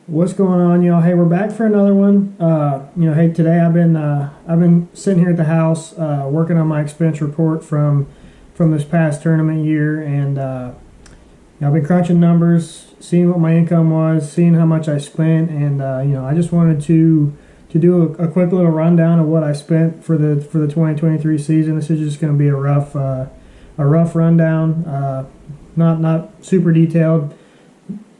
What's going on, y'all? Hey, we're back for another one. Hey, today I've been sitting here at the house working on my expense report from this past tournament year, and I've been crunching numbers, seeing what my income was, seeing how much I spent, and I just wanted to do a quick little rundown of what I spent for the 2023 season. This is just going to be a rough rundown, not super detailed.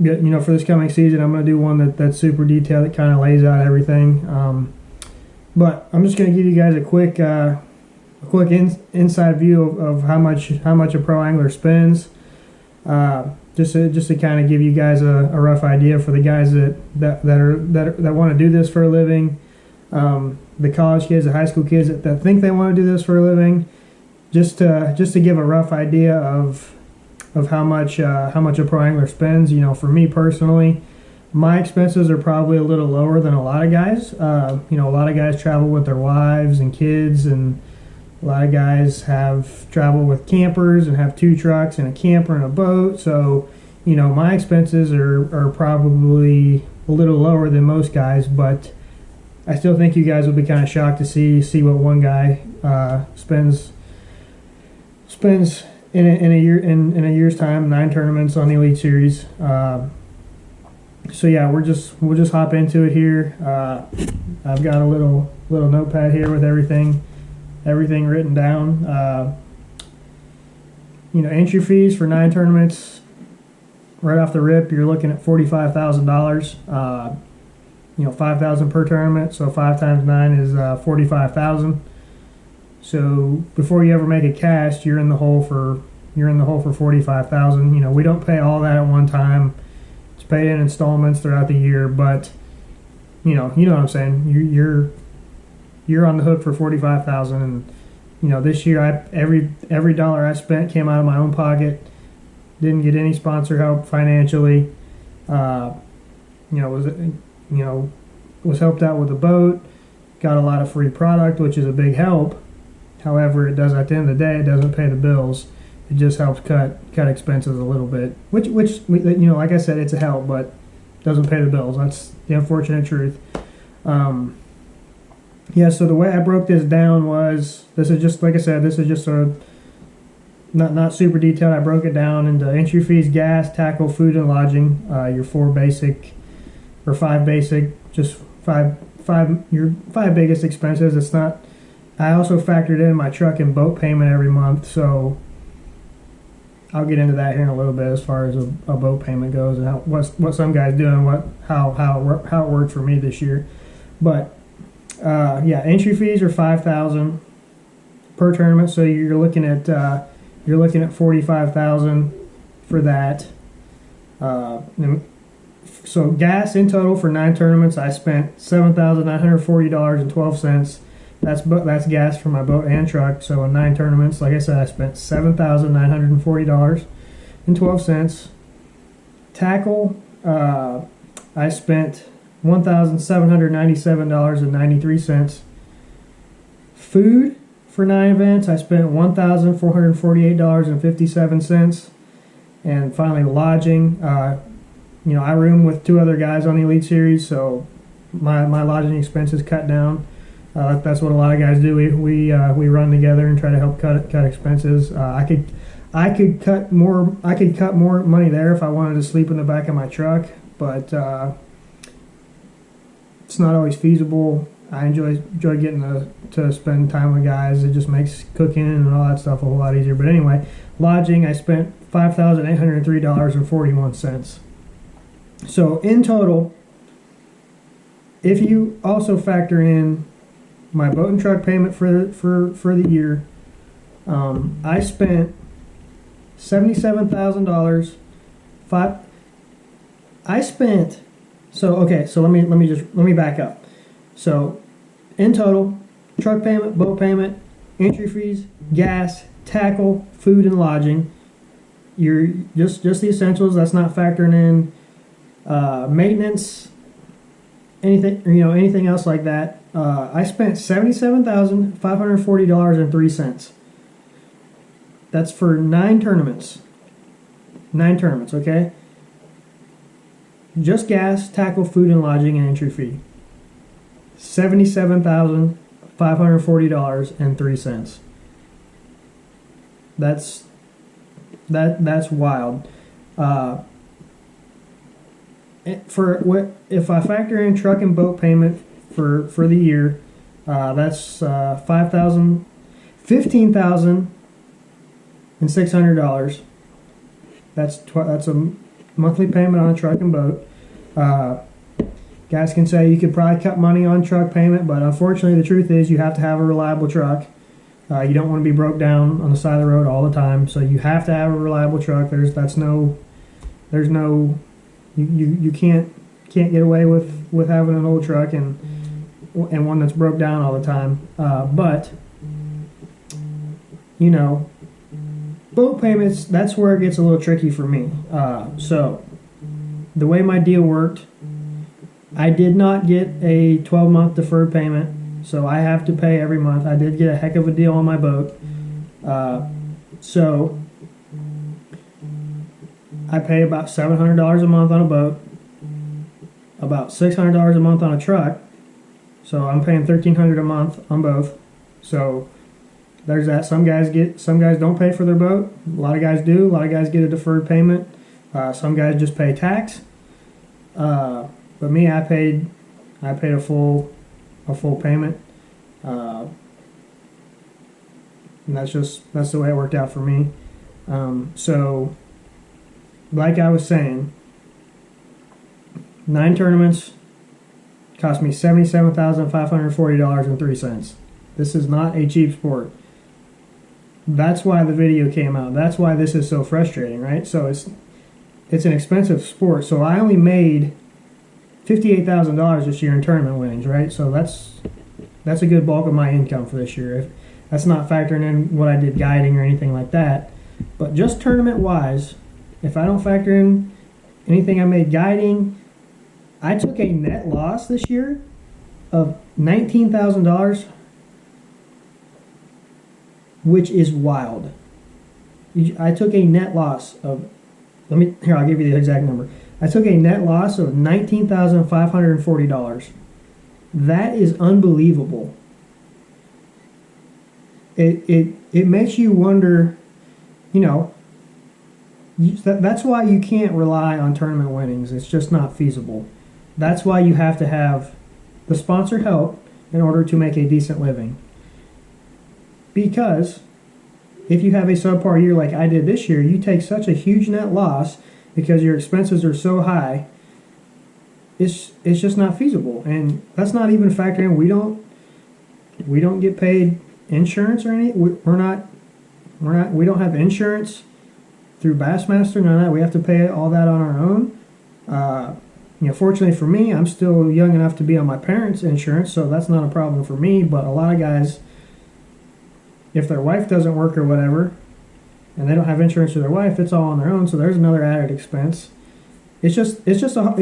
For this coming season, I'm going to do one that's super detailed, that kind of lays out everything. But I'm just going to give you guys a quick inside view of how much a pro angler spends, just to kind of give you guys a rough idea for the guys that want to do this for a living, the college kids, the high school kids that think they want to do this for a living, just to give a rough idea of how much a pro angler spends. For me personally, my expenses are probably a little lower than a lot of guys. A lot of guys travel with their wives and kids, and a lot of guys have travel with campers and have 2 trucks and a camper and a boat. So, my expenses are probably a little lower than most guys, but I still think you guys will be kind of shocked to see what one guy spends in a year's time, 9 tournaments on the Elite Series. So yeah, we'll just hop into it here. I've got a little notepad here with everything written down. Entry fees for 9 tournaments, right off the rip, you're looking at $45,000. $5,000 per tournament, so 5 times 9 is $45,000. So before you ever make a cast, you're in the hole for $45,000. We don't pay all that at one time. It's paid in installments throughout the year, but you know what I'm saying. You're on the hook for $45,000, and this year every dollar I spent came out of my own pocket. Didn't get any sponsor help financially. Was helped out with a boat. Got a lot of free product, which is a big help. However, at the end of the day, it doesn't pay the bills. It just helps cut expenses a little bit, which like I said, it's a help, but doesn't pay the bills. That's the unfortunate truth. So the way I broke this down was, this is just, like I said, this is just not super detailed. I broke it down into entry fees, gas, tackle, food, and lodging. Your 5 basic, just your 5 biggest expenses. It's not. I also factored in my truck and boat payment every month, so I'll get into that here in a little bit as far as a boat payment goes, and what some guys do and how it worked for me this year. But entry fees are $5,000 per tournament, so you're looking at $45,000 for that. So gas in total for 9 tournaments, I spent $7,940.12. That's gas for my boat and truck. So in 9 tournaments, like I said, I spent $7,940.12. Tackle, I spent $1,797.93. Food for 9 events, I spent $1,448.57. And finally, lodging. I room with 2 other guys on the Elite Series, so my lodging expenses cut down. That's what a lot of guys do. We run together and try to help cut expenses. I could cut more money there if I wanted to sleep in the back of my truck, but it's not always feasible. I enjoy getting to spend time with guys. It just makes cooking and all that stuff a whole lot easier. But anyway, lodging, I spent $5,803.41. So in total, if you also factor in my boat and truck payment for the year, I spent $77,000. So let me back up. So in total, truck payment, boat payment, entry fees, gas, tackle, food, and lodging. You're just the essentials. That's not factoring in maintenance, anything else like that. I spent $77,540.03. That's for 9 tournaments. 9 tournaments, okay? just gas, tackle, food, and lodging and entry fee. $77,540.03. That's wild. For what if I factor in truck and boat payment for the year, that's $15,600. That's a monthly payment on a truck and boat. Guys can say you could probably cut money on truck payment, but unfortunately the truth is you have to have a reliable truck. You don't want to be broke down on the side of the road all the time, so you have to have a reliable truck. You can't get away with having an old truck and one that's broke down all the time. But you know, boat payments, that's where it gets a little tricky for me. So the way my deal worked, I did not get a 12-month deferred payment, so I have to pay every month. I did get a heck of a deal on my boat. So I pay about $700 a month on a boat, about $600 a month on a truck. So I'm paying $1,300 a month on both. So there's that. Some guys don't pay for their boat. A lot of guys do. A lot of guys get a deferred payment. Some guys just pay tax. But me, I paid a full payment. And that's the way it worked out for me. So like I was saying, 9 tournaments cost me $77,540.03. This is not a cheap sport. That's why the video came out. That's why this is so frustrating, right? So it's an expensive sport. So I only made $58,000 this year in tournament winnings, right? So that's a good bulk of my income for this year. That's not factoring in what I did guiding or anything like that. But just tournament wise, if I don't factor in anything I made guiding, I took a net loss this year of $19,000, which is wild. I took a net loss of, I'll give you the exact number. I took a net loss of $19,540. That is unbelievable. It makes you wonder, you know, that's why you can't rely on tournament winnings. It's just not feasible. That's why you have to have the sponsor help in order to make a decent living. Because if you have a subpar year like I did this year, you take such a huge net loss because your expenses are so high, it's just not feasible. And that's not even factoring in we don't get paid insurance or any. We don't have insurance through Bassmaster. None of that. We have to pay all that on our own. Fortunately for me, I'm still young enough to be on my parents' insurance, so that's not a problem for me. But a lot of guys, if their wife doesn't work or whatever, and they don't have insurance for their wife, it's all on their own. So there's another added expense. It's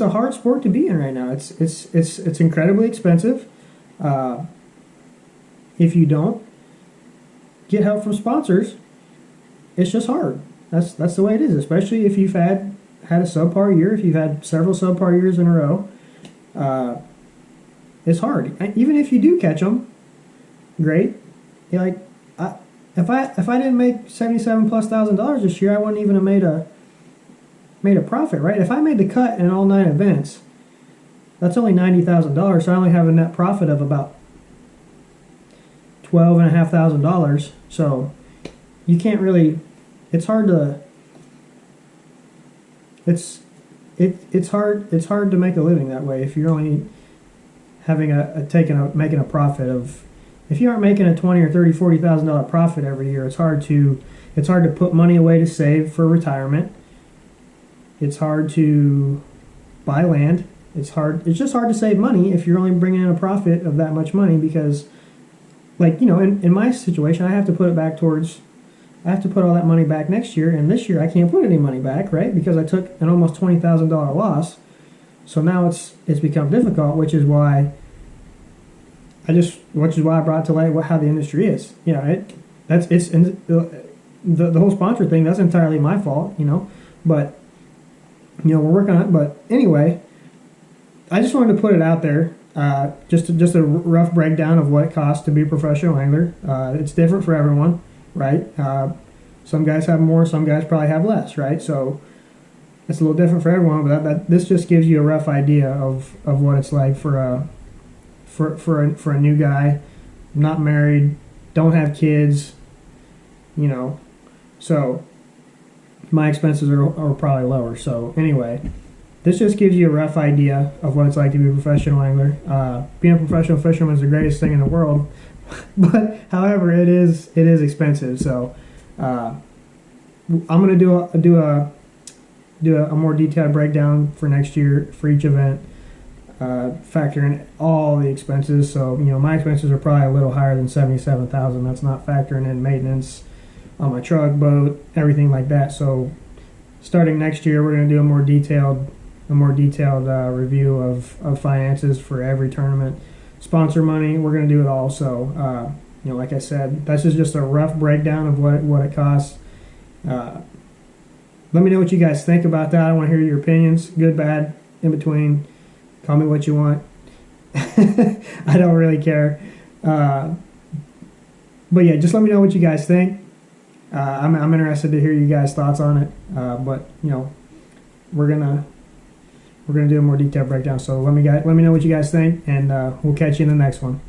a hard sport to be in right now. It's incredibly expensive. If you don't get help from sponsors, it's just hard. That's the way it is, especially if you've had a subpar year, if you've had several subpar years in a row. It's hard. Even if you do catch them, great. If I didn't make $77,000+ this year, I wouldn't even have made a profit, right? If I made the cut in all 9 events, that's only $90,000. So I only have a net profit of about $12,500. So you can't really. It's hard to. It's hard to make a living that way if you're only having making a profit of. If you aren't making a $20,000 or $30,000, $40,000 profit every year, it's hard to put money away to save for retirement. It's hard to buy land. It's just hard to save money if you're only bringing in a profit of that much money because, in my situation, I have to put all that money back next year, and this year I can't put any money back, right? Because I took an almost $20,000 loss. So now it's become difficult, which is why I brought to light how the industry is. The whole sponsor thing, that's entirely my fault, but we're working on it. But anyway, I just wanted to put it out there. Just a rough breakdown of what it costs to be a professional angler. It's different for everyone, right? Some guys have more, some guys probably have less, right? So it's a little different for everyone. But this just gives you a rough idea of what it's like for a new guy, not married, don't have kids, you know. So my expenses are probably lower. So anyway, this just gives you a rough idea of what it's like to be a professional angler. Being a professional fisherman is the greatest thing in the world, but however, it is expensive. So I'm gonna do a more detailed breakdown for next year for each event, factor in all the expenses. So my expenses are probably a little higher than $77,000. That's not factoring in maintenance on my truck, boat, everything like that. So starting next year, we're gonna do a more detailed review of finances for every tournament. Sponsor money, we're going to do it all. So, like I said, this is just a rough breakdown of what it costs. Let me know what you guys think about that. I want to hear your opinions, good, bad, in between. Call me what you want. I don't really care. But yeah, just let me know what you guys think. I'm interested to hear you guys' thoughts on it. But we're gonna do a more detailed breakdown. So let me know what you guys think, and we'll catch you in the next one.